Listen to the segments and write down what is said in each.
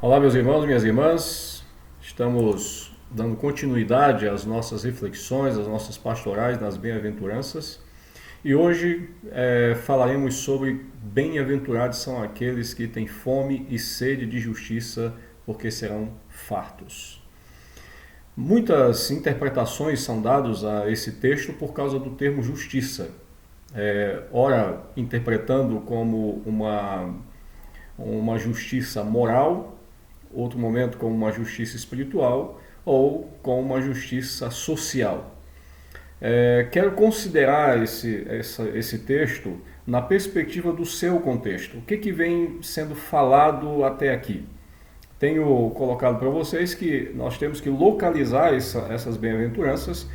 Olá, meus irmãos e minhas irmãs. Estamos dando continuidade às nossas reflexões, às nossas pastorais nas bem-aventuranças. E hoje falaremos sobre bem-aventurados são aqueles que têm fome e sede de justiça, porque serão fartos. Muitas interpretações são dadas a esse texto por causa do termo justiça. Ora, interpretando como uma justiça moral, outro momento como uma justiça espiritual ou como uma justiça social. Quero considerar esse texto na perspectiva do seu contexto. O que vem sendo falado até aqui? Tenho colocado para vocês que nós temos que localizar essas bem-aventuranças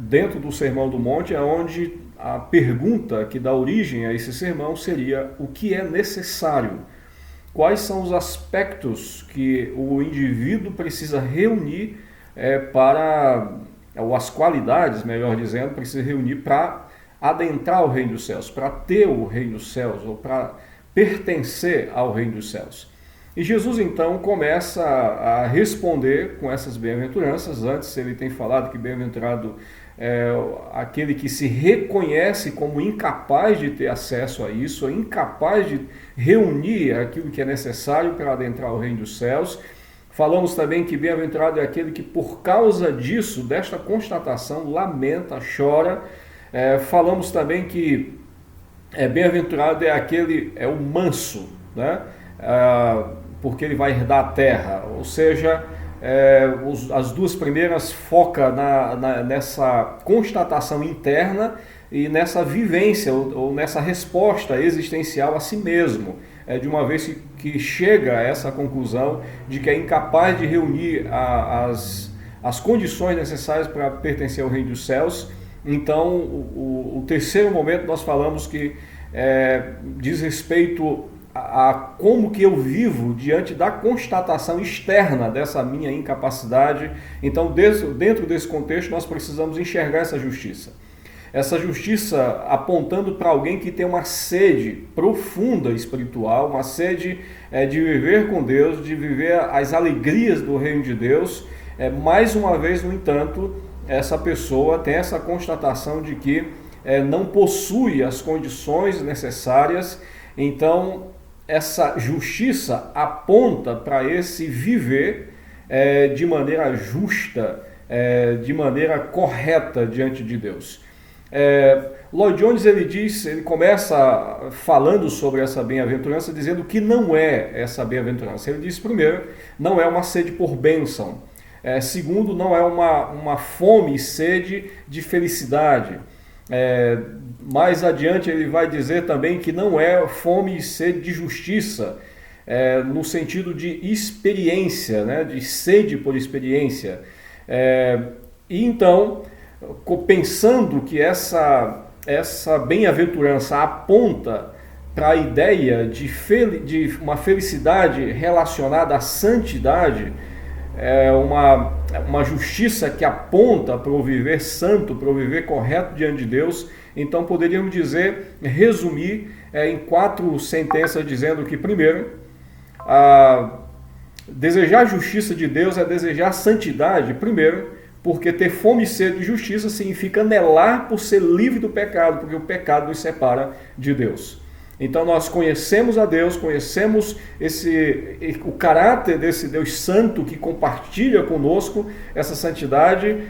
dentro do Sermão do Monte, onde a pergunta que dá origem a esse sermão seria: o que é necessário? Quais são os aspectos que o indivíduo precisa reunir ou as qualidades, melhor dizendo, precisa reunir para adentrar o reino dos céus, para ter o reino dos céus, ou para pertencer ao reino dos céus. E Jesus então começa a responder com essas bem-aventuranças. Antes ele tem falado que bem-aventurado é aquele que se reconhece como incapaz de ter acesso a isso, incapaz de reunir aquilo que é necessário para adentrar o reino dos céus. Falamos também que bem-aventurado é aquele que por causa disso, desta constatação, lamenta, chora. Falamos também que bem-aventurado é o manso, né? Porque ele vai herdar a terra, ou seja, as duas primeiras focam nessa constatação interna e nessa vivência ou nessa resposta existencial a si mesmo, de uma vez que chega a essa conclusão de que é incapaz de reunir as condições necessárias para pertencer ao reino dos céus. Então, o terceiro momento nós falamos que diz respeito a como que eu vivo diante da constatação externa dessa minha incapacidade. Então, dentro desse contexto, nós precisamos enxergar essa justiça. Essa justiça apontando para alguém que tem uma sede profunda espiritual, uma sede de viver com Deus, de viver as alegrias do reino de Deus. Mais uma vez, no entanto, essa pessoa tem essa constatação de que não possui as condições necessárias. Então, essa justiça aponta para esse viver de maneira justa, de maneira correta diante de Deus. Lloyd Jones ele começa falando sobre essa bem-aventurança, dizendo que não é essa bem-aventurança. Ele diz, primeiro, não é uma sede por bênção. Segundo, não é uma fome e sede de felicidade. Mais adiante ele vai dizer também que não é fome e sede de justiça, no sentido de experiência, né? De sede por experiência. E então, pensando que essa bem-aventurança aponta para a ideia de uma felicidade relacionada à santidade, uma justiça que aponta para o viver santo, para o viver correto diante de Deus. Então poderíamos resumir em 4 sentenças, dizendo que, primeiro, desejar a justiça de Deus é desejar a santidade, primeiro, porque ter fome e sede de justiça significa anelar por ser livre do pecado, porque o pecado nos separa de Deus. Então nós conhecemos a Deus, conhecemos o caráter desse Deus santo que compartilha conosco essa santidade,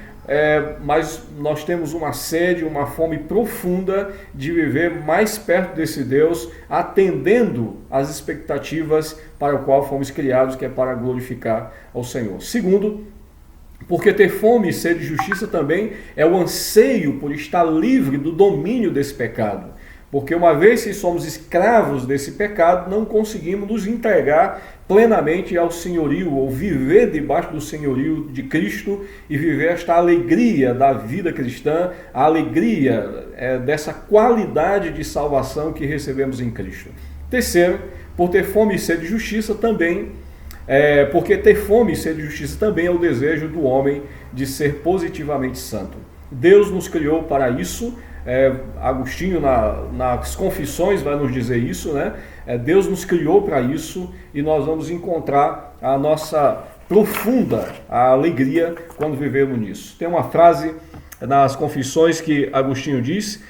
mas nós temos uma sede, uma fome profunda de viver mais perto desse Deus, atendendo às expectativas para o qual fomos criados, que é para glorificar ao Senhor. Segundo, porque ter fome e sede de justiça também é o anseio por estar livre do domínio desse pecado. Porque uma vez que somos escravos desse pecado, não conseguimos nos entregar plenamente ao senhorio, ou viver debaixo do senhorio de Cristo e viver esta alegria da vida cristã, a alegria dessa qualidade de salvação que recebemos em Cristo. Terceiro, por ter fome e sede de justiça também, porque ter fome e sede de justiça também é o desejo do homem de ser positivamente santo. Deus nos criou para isso. Agostinho nas Confissões vai nos dizer isso, né? Deus nos criou para isso e nós vamos encontrar a nossa profunda alegria quando vivemos nisso. Tem uma frase nas Confissões que Agostinho diz: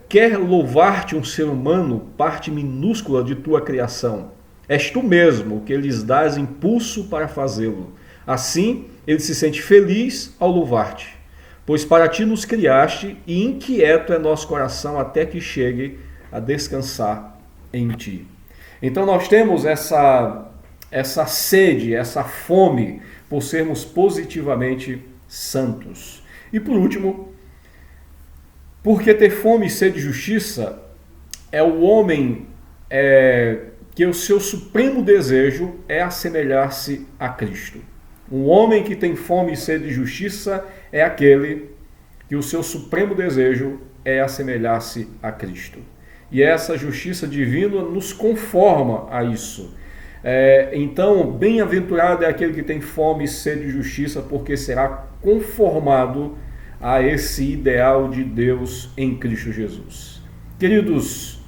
quer louvar-te um ser humano, parte minúscula de tua criação. És tu mesmo que lhes dás impulso para fazê-lo. Assim, ele se sente feliz ao louvar-te, pois para ti nos criaste e inquieto é nosso coração até que chegue a descansar em ti. Então nós temos essa sede, essa fome por sermos positivamente santos. E por último, porque ter fome e sede de justiça é o homem que o seu supremo desejo é assemelhar-se a Cristo. Um homem que tem fome e sede de justiça é aquele que o seu supremo desejo é assemelhar-se a Cristo. E essa justiça divina nos conforma a isso. Então, bem-aventurado é aquele que tem fome e sede de justiça, porque será conformado a esse ideal de Deus em Cristo Jesus. Queridos,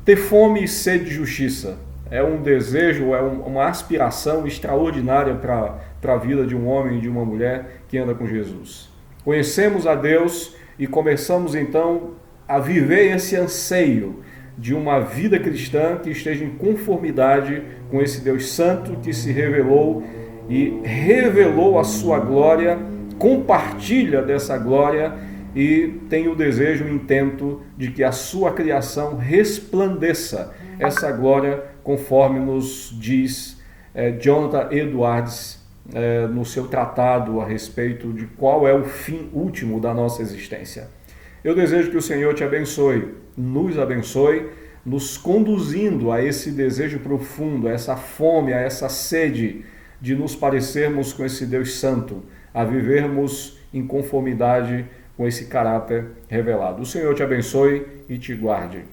ter fome e sede de justiça é um desejo, é uma aspiração extraordinária para a vida de um homem e de uma mulher que anda com Jesus. Conhecemos a Deus e começamos então a viver esse anseio de uma vida cristã que esteja em conformidade com esse Deus Santo que se revelou e revelou a sua glória, compartilha dessa glória e tem o desejo, o intento de que a sua criação resplandeça essa glória, conforme nos diz Jonathan Edwards no seu tratado a respeito de qual é o fim último da nossa existência. Eu desejo que o Senhor te abençoe, nos conduzindo a esse desejo profundo, a essa fome, a essa sede de nos parecermos com esse Deus Santo, a vivermos em conformidade com esse caráter revelado. O Senhor te abençoe e te guarde.